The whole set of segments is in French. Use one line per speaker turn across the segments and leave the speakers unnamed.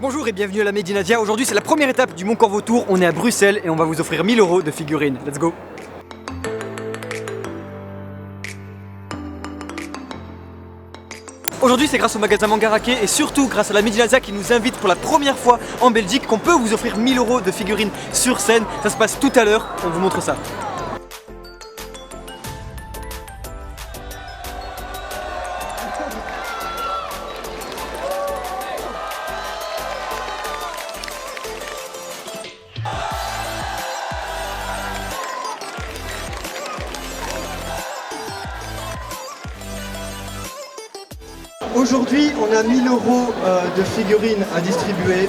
Bonjour et bienvenue à la Made in Asia. Aujourd'hui c'est la première étape du Mont Corvo Tour. On est à Bruxelles et on va vous offrir 1000 € de figurines. Let's go. Aujourd'hui c'est grâce au magasin Mangarake et surtout grâce à la Made in Asia qui nous invite pour la première fois en Belgique qu'on peut vous offrir 1000 € de figurines sur scène. Ça se passe tout à l'heure, on vous montre ça.
Aujourd'hui, on a 1000 € de figurines à distribuer,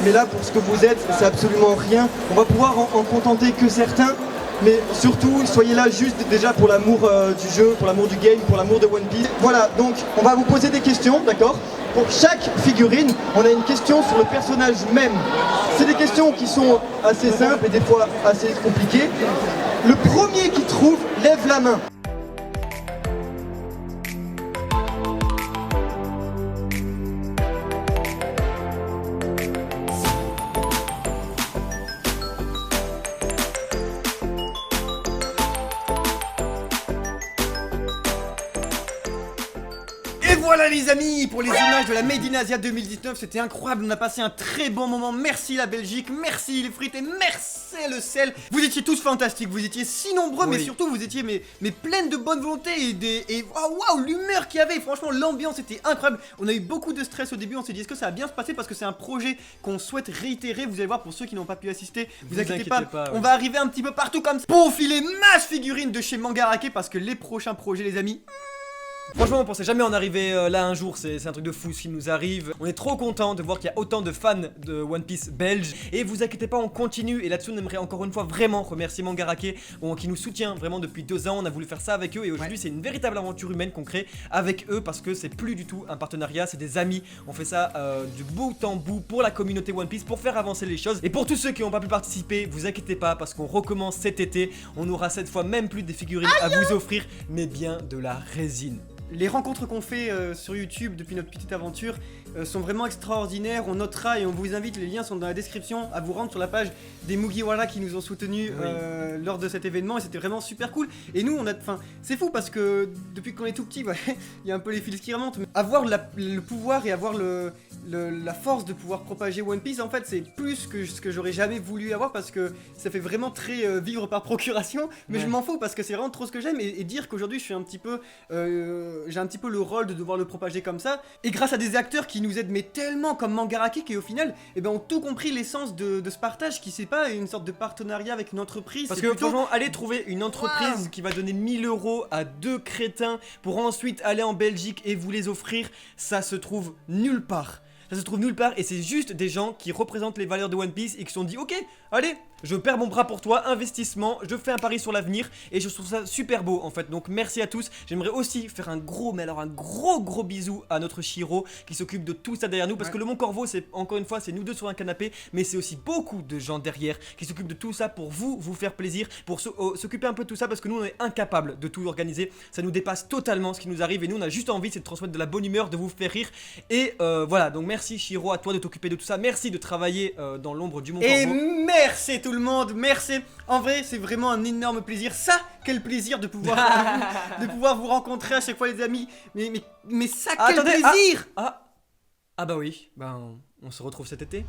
mais là, pour ce que vous êtes, c'est absolument rien. On va pouvoir en contenter que certains, mais surtout, soyez là juste déjà pour l'amour du jeu, pour l'amour du game, pour l'amour de One Piece. Voilà, donc on va vous poser des questions, d'accord? Pour chaque figurine, on a une question sur le personnage même. C'est des questions qui sont assez simples et des fois assez compliquées. Le premier qui trouve, lève la main.
Et voilà les amis, pour les images de la Made in Asia 2019, c'était incroyable, on a passé un très bon moment, merci la Belgique, merci les frites et merci le sel. Vous étiez tous fantastiques, vous étiez si nombreux, oui. Mais surtout vous étiez mais pleines de bonne volonté et waouh, l'humeur qu'il y avait, franchement l'ambiance était incroyable. On a eu beaucoup de stress au début, on s'est dit est-ce que ça va bien se passer parce que c'est un projet qu'on souhaite réitérer, vous allez voir pour ceux qui n'ont pas pu assister, vous inquiétez pas, ouais. On va arriver un petit peu partout comme ça pour filer masse figurines de chez Mangarake parce que les prochains projets les amis... Franchement on pensait jamais en arriver là un jour, c'est un truc de fou ce qui nous arrive. On est trop content de voir qu'il y a autant de fans de One Piece belges. Et vous inquiétez pas, on continue. Et là-dessus on aimerait encore une fois vraiment remercier Mangarake qui nous soutient vraiment depuis 2 ans. On a voulu faire ça avec eux et aujourd'hui c'est une véritable aventure humaine qu'on crée avec eux parce que c'est plus du tout un partenariat, c'est des amis. On fait ça du bout en bout pour la communauté One Piece, pour faire avancer les choses. Et pour tous ceux qui n'ont pas pu participer, vous inquiétez pas parce qu'on recommence cet été. On aura cette fois même plus des figurines à vous offrir mais bien de la résine. Les rencontres qu'on fait sur YouTube depuis notre petite aventure sont vraiment extraordinaires. On notera et on vous invite, les liens sont dans la description, à vous rendre sur la page des Mugiwara qui nous ont soutenus lors de cet événement et c'était vraiment super cool. Et nous, c'est fou parce que depuis qu'on est tout petit, il y a un peu les fils qui remontent. Mais avoir le pouvoir et avoir la force de pouvoir propager One Piece, en fait, c'est plus que ce que j'aurais jamais voulu avoir parce que ça fait vraiment très vivre par procuration. Mais je m'en fous parce que c'est vraiment trop ce que j'aime et dire qu'aujourd'hui je suis un petit peu... j'ai un petit peu le rôle de devoir le propager comme ça et grâce à des acteurs qui nous aident mais tellement comme Mangarake qui au final ont tout compris l'essence de ce partage qui c'est pas une sorte de partenariat avec une entreprise parce que plutôt... franchement allez trouver une entreprise qui va donner 1000 € à 2 crétins pour ensuite aller en Belgique et vous les offrir, ça se trouve nulle part. Ça se trouve nulle part et c'est juste des gens qui représentent les valeurs de One Piece et qui se sont dit ok, allez, je perds mon bras pour toi, investissement, je fais un pari sur l'avenir et je trouve ça super beau en fait. Donc merci à tous. J'aimerais aussi faire un gros bisou à notre Shiro qui s'occupe de tout ça derrière nous parce que le Mont Corvo c'est encore une fois c'est nous deux sur un canapé mais c'est aussi beaucoup de gens derrière qui s'occupent de tout ça pour vous faire plaisir, pour s'occuper un peu de tout ça parce que nous on est incapables de tout organiser. Ça nous dépasse totalement ce qui nous arrive et nous on a juste envie c'est de transmettre de la bonne humeur, de vous faire rire et voilà donc merci Shiro à toi de t'occuper de tout ça, merci de travailler dans l'ombre du Mont Corvo. Et merci tout le monde, merci. En vrai, c'est vraiment un énorme plaisir. Ça, quel plaisir de pouvoir vous rencontrer à chaque fois les amis. Mais ça, quel plaisir. Ah bah oui, on se retrouve cet été.